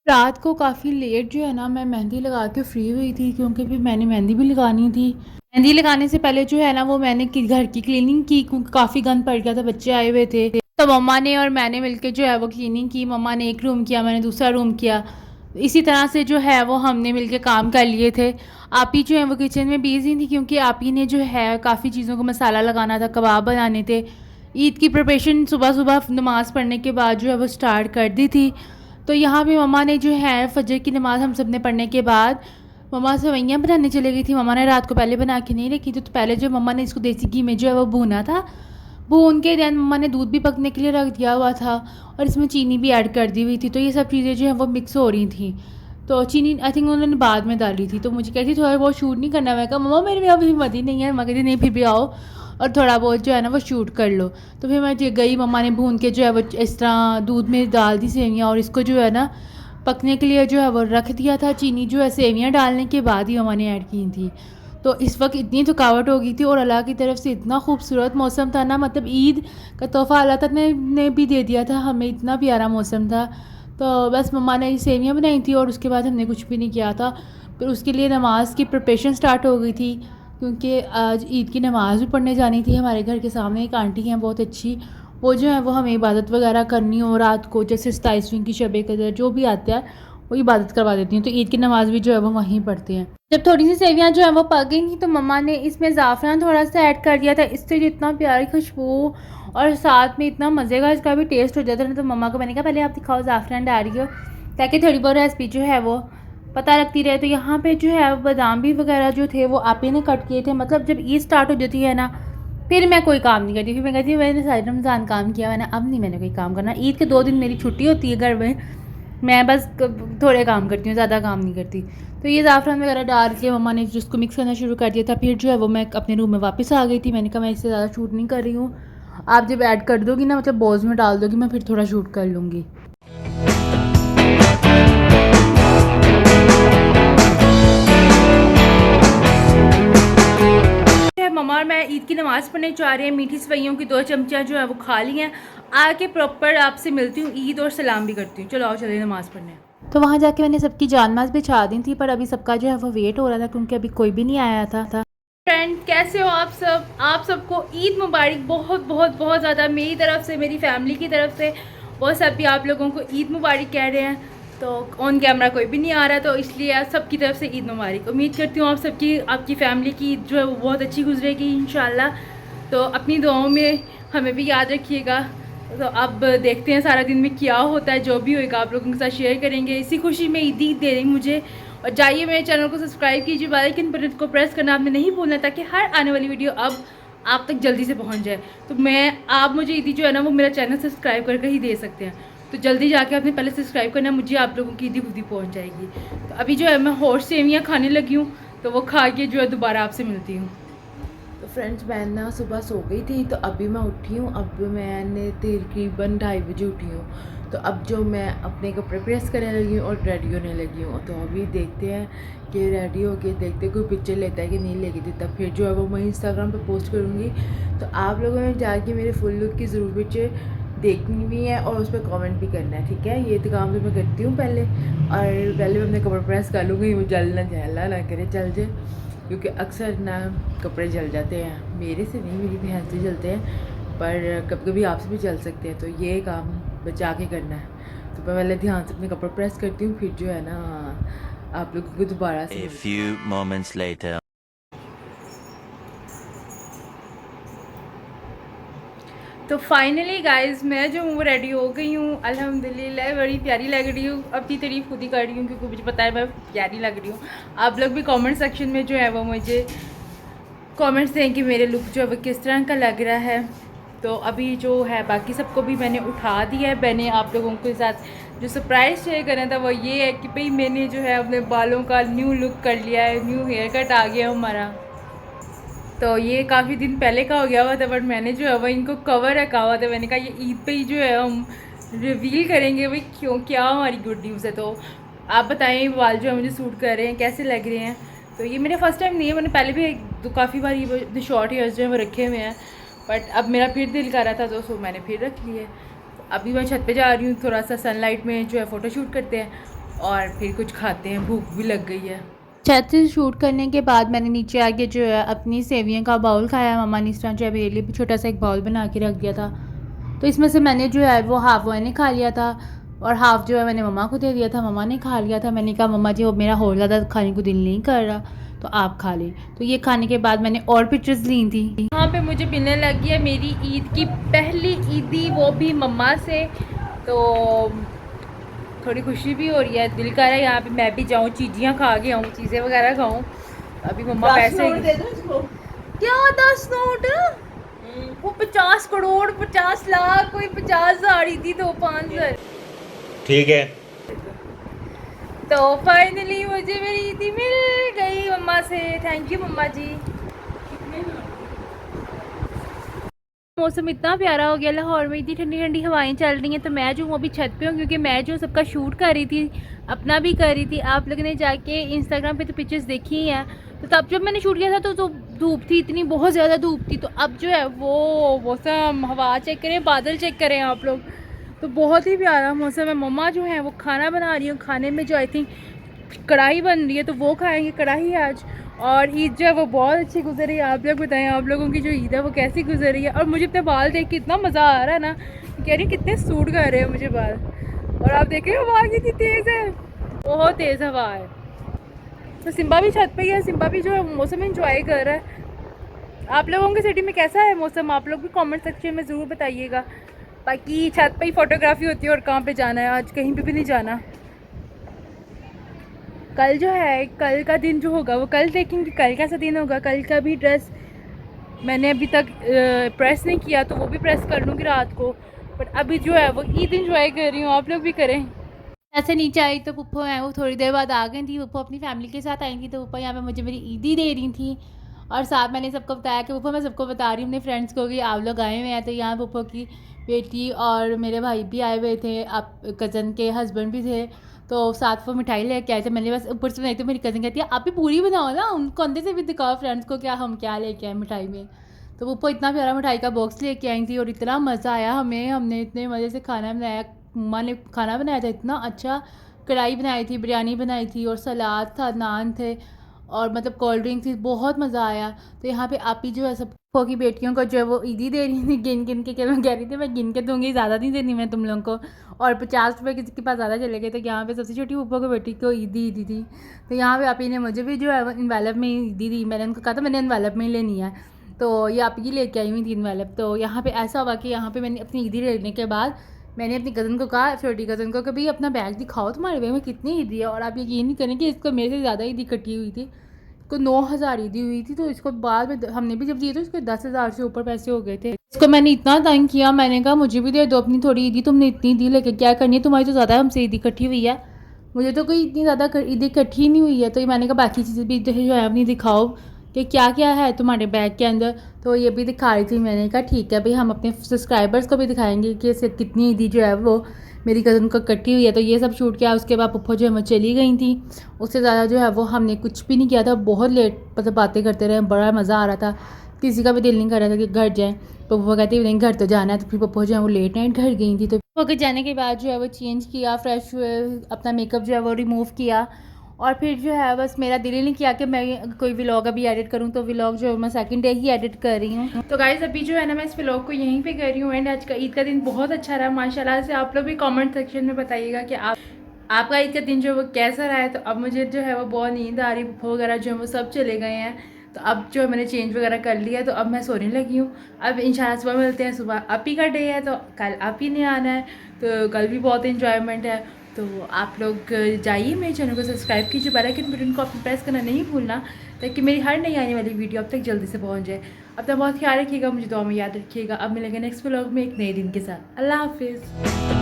रात को काफ़ी लेट जो है ना मैं मेहंदी लगा के फ्री हुई थी, क्योंकि फिर मैंने मेहंदी भी लगानी थी। मेहंदी लगाने से पहले जो है ना वो मैंने घर की क्लीनिंग की, क्योंकि काफ़ी गंद पड़ गया था, बच्चे आए हुए थे। तो मम्मा ने और मैंने मिलकर जो है वो क्लीनिंग की। मम्मा ने एक रूम किया, मैंने दूसरा रूम किया। इसी तरह से जो है वो हमने मिलकर काम कर लिए थे। आप ही जो है वो किचन में बिजी थी, क्योंकि आप ही ने जो है काफ़ी चीज़ों को मसाला लगाना था, कबाब बनाने थे। ईद की प्रिपरेशन सुबह सुबह नमाज़ पढ़ने के बाद जो है वो स्टार्ट कर दी थी। तो यहाँ भी मम्मा ने जो है फजर की नमाज़ हम सब ने पढ़ने के बाद मम्मा सेवइयाँ बनाने चली गई थी। मम्मा ने रात को पहले बना के नहीं रखी थी, तो पहले जो मम्मा ने इसको देसी घी में जो है वो भूना था। भून के दैन मम्मा ने दूध भी पकने के लिए रख दिया हुआ था, और इसमें चीनी भी ऐड कर दी हुई थी। तो ये सब चीज़ें जो है वो मिक्स हो रही थी। तो चीनी आई थिंक उन्होंने बाद में डाली थी। तो मुझे कहती थोड़ा बहुत शूट नहीं करना। मैं कहा मम्मा मेरे में अभी हिम्मत ही नहीं है। मम्मा कहती नहीं फिर भी आओ और थोड़ा बहुत जो है ना वो शूट कर लो। तो फिर मैं गई, मम्मा ने भून के जो है वो इस तरह दूध में डाल दी सेवियाँ, और इसको जो है ना पकने के लिए जो है वो रख दिया था। चीनी जो है सेवियाँ डालने के बाद ही मम्मा ने ऐड की थी। तो इस वक्त इतनी थकावट हो गई थी, और अल्लाह की तरफ से इतना खूबसूरत मौसम था ना, मतलब ईद का तोहफ़ा अल्लाह तक ने भी दे दिया था हमें। इतना प्यारा मौसम था। तो बस मम्मा ने सेवियाँ बनाई थी, और उसके बाद हमने कुछ भी नहीं किया था। फिर उसके लिए नमाज़ की प्रिपरेशन स्टार्ट हो गई थी, क्योंकि आज ईद की नमाज़ भी पढ़ने जानी थी। हमारे घर के सामने एक आंटी हैं बहुत अच्छी, वो जो है वो हमें इबादत वगैरह करनी हो रात को, जैसे 27वीं की शब कदर जो भी आता है वो इबादत करवा देती हैं। तो ईद की नमाज़ भी जो है वो वहीं पढ़ते हैं। जब थोड़ी सी सेवियाँ जो है वो पक गई थी, तो मम्मा ने इसमें ज़ाफ़रान थोड़ा सा ऐड कर दिया था। इससे जो इतना प्यारी खुशबू और साथ में इतना मज़े का इसका भी टेस्ट हो जाता है ना। तो मम्मा को मैंने कहा पहले आप दिखाओ ज़ाफ़रान डाल रही हो, ताकि थोड़ी बहुत रेसिपी जो है वो पता लगती रहे। तो यहाँ पे जो है बादाम भी वगैरह जो थे वो आप ही ने कट किए थे। मतलब जब ईद स्टार्ट हो जाती है ना, फिर मैं कोई काम नहीं करती। फिर मैं कहती हूँ मैंने सारे रमज़ान काम किया, मैंने अब नहीं मैंने कोई काम करना। ईद के 2 दिन मेरी छुट्टी होती है घर में, मैं बस थोड़े काम करती हूँ, ज़्यादा काम नहीं करती। तो ये ज़ाफ़रान वगैरह डाल के मम्मा ने जिसको मिक्स करना शुरू कर दिया था। फिर जो है वो मैं अपने रूम में वापस आ गई थी। मैंने कहा मैं इससे ज़्यादा शूट नहीं कर रही हूँ, आप जब ऐड कर दोगी ना, मतलब बॉल्स में डाल दोगी, मैं फिर थोड़ा शूट कर लूँगी। मम्मा और मैं ईद की नमाज़ पढ़ने जा रहे हैं। मीठी सवैयों की 2 चमचियाँ जो है वो खा ली हैं। आके प्रॉपर आपसे मिलती हूँ ईद और सलाम भी करती हूँ। चलो आओ चलिए नमाज़ पढ़ने। तो वहाँ जाके मैंने सबकी जानमाज़ बिछा दी थी, पर अभी सबका जो है वो वेट हो रहा था, क्योंकि अभी कोई भी नहीं आया था। फ्रेंड कैसे हो आप सब? आप सबको ईद मुबारक। बहुत बहुत बहुत ज़्यादा मेरी तरफ से, मेरी फैमिली की तरफ से बहुत सभी आप लोगों को ईद मुबारक कह रहे हैं। तो ऑन कैमरा कोई भी नहीं आ रहा, तो इसलिए आप सबकी तरफ से ईद मुबारक। उम्मीद करती हूँ आप सबकी, आपकी फ़ैमिली की ईद जो है वो बहुत अच्छी गुजरेगी इंशाल्लाह। तो अपनी दुआओं में हमें भी याद रखिएगा। तो अब देखते हैं सारा दिन में क्या होता है, जो भी होएगा आप लोगों के साथ शेयर करेंगे। इसी खुशी में ईदी दे रही मुझे। और जाइए मेरे चैनल को सब्सक्राइब कीजिए, बेल आइकन बटन को प्रेस करना आपने नहीं भूलना, ताकि हर आने वाली वीडियो अब आप तक जल्दी से पहुंच जाए। तो आप मुझे ईदी जो है ना वो मेरा चैनल सब्सक्राइब करके ही दे सकते हैं। तो जल्दी जाके आपने पहले सब्सक्राइब करना, मुझे आप लोगों की ईदी खुद ही पहुँच जाएगी। तो अभी जो है मैं और सेवियाँ खाने लगी हूँ, तो वो खा के जो है दोबारा आपसे मिलती हूँ। तो फ्रेंड्स मैं ना सुबह सो गई थी, तो अभी मैं उठी हूँ। अब मैंने तकरीबन 2:30 बजे उठी हूँ। तो अब जो मैं अपने कपड़े प्रेस करने लगी हूँ और रेडी होने लगी हूँ। तो अभी देखते हैं कि रेडी होके देखते कोई पिक्चर लेता है कि नहीं लेगी थी, तब फिर जो है वो मैं इंस्टाग्राम पे पोस्ट करूँगी। तो आप लोगों ने जाके मेरे फुल लुक की ज़रूर पिक्चर देखनी भी है और उस पर कॉमेंट भी करना है, ठीक है। ये तो काम तो मैं करती हूँ पहले, और पहले मैं अपने कपड़े प्रेस कर लूँगी, वो जलना ना करे जल जाए, क्योंकि अक्सर ना कपड़े जल जाते हैं। मेरे से नहीं, मेरी बहन से जलते हैं, पर कभी कभी आपसे भी जल सकते हैं। तो ये काम बचा के करना है। तो मैं पहले ध्यान से अपने कपड़े प्रेस करती हूँ, फिर जो है ना आप लोगों को दोबारा से। A few moments later. तो फाइनली गाइस मैं जो हूँ रेडी हो गई हूँ अल्हम्दुलिल्लाह। बड़ी प्यारी लग रही हूँ। अपनी तारीफ खुद ही कर रही हूँ, क्योंकि मुझे पता है मैं प्यारी लग रही हूँ। आप लोग भी कमेंट सेक्शन में जो है वो मुझे कमेंट्स दें कि मेरे लुक जो है वो किस तरह का लग रहा है। तो अभी जो है बाकी सबको भी मैंने उठा दिया है। मैंने आप लोगों के साथ जो सरप्राइज़ शेयर करना था वो ये है कि भाई मैंने जो है अपने बालों का न्यू लुक कर लिया है, न्यू हेयर कट आ गया हमारा। तो ये काफ़ी दिन पहले का हो गया हुआ था, बट मैंने जो है वो इनको कवर रखा हुआ था। मैंने कहा ये ईद पे ही जो है हम रिवील करेंगे भाई क्यों, क्या हमारी गुड न्यूज़ है। तो आप बताएं बाल जो है मुझे सूट कर रहे हैं, कैसे लग रहे हैं। तो ये मेरा फर्स्ट टाइम नहीं है, मैंने पहले भी काफ़ी बार ये शॉर्ट हेयर्स जो है वो रखे हुए हैं, बट अब मेरा फिर दिल कर रहा था तो सो मैंने फिर रख लिए। तो अभी मैं छत पे जा रही हूँ, थोड़ा सा सनलाइट में जो है फ़ोटो शूट करते हैं, और फिर कुछ खाते हैं, भूख भी लग गई है। छत से शूट करने के बाद मैंने नीचे आके जो है अपनी सेवियों का बाउल खाया। मम्मा ने इस तरह जो है मेरे लिए भी छोटा सा एक बाउल बना के रख दिया था, तो इसमें से मैंने जो है वो हाफ़ मैंने खा लिया था और हाफ़ जो है मैंने मम्मा को दे दिया था। मम्मा ने खा लिया था। मैंने कहा मम्मा जी वो मेरा और ज़्यादा खाने को दिल नहीं कर रहा, तो आप खा लें। तो ये खाने के बाद मैंने और पिक्चर्स ली थी। यहाँ पे मुझे मिलने लगी है मेरी ईद की पहली ईदी, वो भी मम्मा से, तो थोड़ी खुशी भी हो रही है। दिल कर रहा है यहाँ पे मैं भी जाऊँ, चीज़ियाँ खा के आऊँ, चीज़ें वगैरह खाऊँ। अभी मम्मा पैसे दे दो इसको। क्या 10 नोट? वो 50 करोड़ 50 लाख कोई 50,000 ही थी, तो 5,000। ठीक है। तो फाइनली मुझे मेरी ईदी मिल गई मम्मा से। थैंक यू मम्मा जी। मौसम इतना प्यारा हो गया लाहौर में, इतनी ठंडी ठंडी हवाएं चल रही हैं। तो मैं जो हूँ अभी छत पे हूँ, क्योंकि मैं जो सबका शूट कर रही थी, अपना भी कर रही थी। आप लोगों ने जाके इंस्टाग्राम पे तो पिक्चर्स देखी ही हैं। तो तब जब मैंने शूट किया था तो धूप थी, इतनी बहुत ज़्यादा धूप थी। तो अब जो है वो मौसम, हवा चेक करें, बादल चेक करें आप लोग, तो बहुत ही प्यारा मौसम है। मम्मा जो है वो खाना बना रही हूँ, खाने में जो आई थिंक कढ़ाई बन रही है, तो वो खाएंगे कढ़ाई आज। और ईद जो है वो बहुत अच्छी गुजर रही है। आप लोग बताएं आप लोगों की जो ईद है वो कैसी गुजर रही है। और मुझे अपने बाल देख के इतना मज़ा आ रहा है ना, कह रही कितने सूट कर रहे हैं मुझे बाल। और आप देखें हवा कितनी तेज़ है, बहुत तेज़ हवा है। तो सिम्बा भी छत पे ही है, सिम्बा भी जो है मौसम एंजॉय कर रहा है। आप लोगों की सिटी में कैसा है मौसम, आप लोग भी कमेंट सेक्शन में ज़रूर बताइएगा। बाकी छत पे ही फ़ोटोग्राफी होती है और कहाँ पे जाना है, आज कहीं पे भी नहीं जाना। कल जो है, कल का दिन जो होगा वो कल देखेंगे, कल कैसा दिन होगा। कल का भी ड्रेस मैंने अभी तक प्रेस नहीं किया, तो वो भी प्रेस कर लूँगी रात को। बट अभी जो है वो ईद इंजॉय कर रही हूँ, आप लोग भी करें। ऐसे नीचे आई तो पप्पो है वो थोड़ी देर बाद आ गई थी। पप्पो अपनी फैमिली के साथ आई थी, तो पप्पो यहाँ पे मुझे मेरी ईदी दे रही थी। और साथ मैंने सबको बताया कि पप्पो मैं सबको बता रही हूँ अपने फ्रेंड्स को कि आप लोग आए हुए हैं। तो यहाँ पप्पो की बेटी और मेरे भाई भी आए हुए थे, आप कज़न के हस्बैंड भी थे, तो साथ वो मिठाई लेके आए थे। मैंने बस ऊपर से बनाई, तो मेरी कज़न कहती है आप भी पूरी बनाओ ना, उनको अंदर से भी दिखाओ फ्रेंड्स को क्या हम क्या लेके आए मिठाई में। तो वो इतना प्यारा मिठाई का बॉक्स लेके आई थी और इतना मज़ा आया हमें, हमने इतने मज़े से खाना बनाया। मम्मा ने खाना बनाया था इतना अच्छा, कढ़ाई बनाई थी, बिरयानी बनाई थी और सलाद था, नान थे और मतलब कोल्ड ड्रिंक थी, बहुत मज़ा आया। तो यहाँ पे आप ही जो है सबको की बेटियों को जो है वो ईदी दे रही थी, गिन गिन के। मैं कह रही थी मैं गिन के दूँगी, ज़्यादा नहीं देनी मैं तुम लोगों को। और 50 रुपये किसी के पास ज़्यादा चले गए। तो यहाँ पे सबसे छोटी पप्पो की बेटी को ईदी थी। तो यहाँ पे आप ही ने मुझे भी जो है इन्वेलप में ईदी दी। मैंने उनको कहा था मैंने इन्वेलप में ही लेनी है, तो ये आप ही लेके आई हुई थी इन्वेलप। तो यहाँ पे ऐसा हुआ कि यहाँ पे मैंने अपनी ईदी लेने के बाद मैंने अपनी कज़न को कहा, छोटी कज़न को, कभी अपना बैग दिखाओ तुम्हारे बैग में कितनी ईदी है। और आप यकीन नहीं करें कि इसको मेरे से ज़्यादा ईदी इकट्ठी हुई थी, इसको 9,000 ईदी हुई थी। तो इसको बाद में हमने भी जब दिए तो इसको 10,000 से ऊपर पैसे हो गए थे। इसको मैंने इतना तंग किया, मैंने कहा मुझे भी दे दो अपनी थोड़ी ईदी, तुमने इतनी ईदी लेके क्या करनी है, तुम्हारी तो ज़्यादा हमसे ईदी इकट्ठी हुई है, मुझे तो कोई इतनी ज़्यादा ईदी इकट्ठी नहीं हुई है। तो मैंने कहा बाकी चीज़ें भी जो है अपनी दिखाओ कि क्या क्या है तुम्हारे बैग के अंदर। तो ये भी दिखा रही थी। मैंने कहा ठीक है भाई, हम अपने सब्सक्राइबर्स को भी दिखाएंगे कि कितनी ईदी जो है वो मेरी कज़न को इकट्ठी हुई है। तो ये सब शूट किया। उसके बाद पप्पो जो है वो चली गई थी। उससे ज़्यादा जो है वो हमने कुछ भी नहीं किया था, बहुत लेट मतलब बातें करते रहे, बड़ा मज़ा आ रहा था। किसी का भी दिल नहीं कर रहा था कि घर जाएँ। पप्पो कहती नहीं घर तो जाना है। तो फिर पप्पो जो है वो लेट नाइट घर गई थी। तो पप्पो के जाने के बाद जो है वो चेंज किया, फ्रेश हुए, अपना मेकअप जो है वो रिमूव किया। और फिर जो है बस मेरा दिल ही नहीं किया कि मैं कोई व्लॉग अभी एडिट करूं। तो व्लॉग जो है मैं सेकंड डे ही एडिट कर रही हूं। तो गाइस अभी जो है ना मैं इस व्लॉग को यहीं पे कर रही हूँ। एंड आज का ईद का दिन बहुत अच्छा रहा माशाल्लाह से। आप लोग भी कमेंट सेक्शन में बताइएगा कि आपका ईद का दिन जो है वो कैसा रहा है। तो अब मुझे जो है वो बहुत नींद आ रही, पप्पो वगैरह जो है वो सब चले गए हैं। तो अब जो है मैंने चेंज वगैरह कर लिया, तो अब मैं सोने लगी हूँ। अब इंशाल्लाह सुबह मिलते हैं। सुबह आप ही का डे है, तो कल आप ही ने आना है, तो कल भी बहुत इन्जॉयमेंट है। तो आप लोग जाइए मेरे चैनल को सब्सक्राइब कीजिए, बेल आइकन बटन को आप प्रेस करना नहीं भूलना, ताकि मेरी हर नई आने वाली वीडियो अब तक जल्दी से पहुंच जाए। अपना बहुत ख्याल रखिएगा, मुझे दुआ में याद रखिएगा। अब मिलेंगे नेक्स्ट व्लॉग में एक नए दिन के साथ। अल्लाह हाफिज़।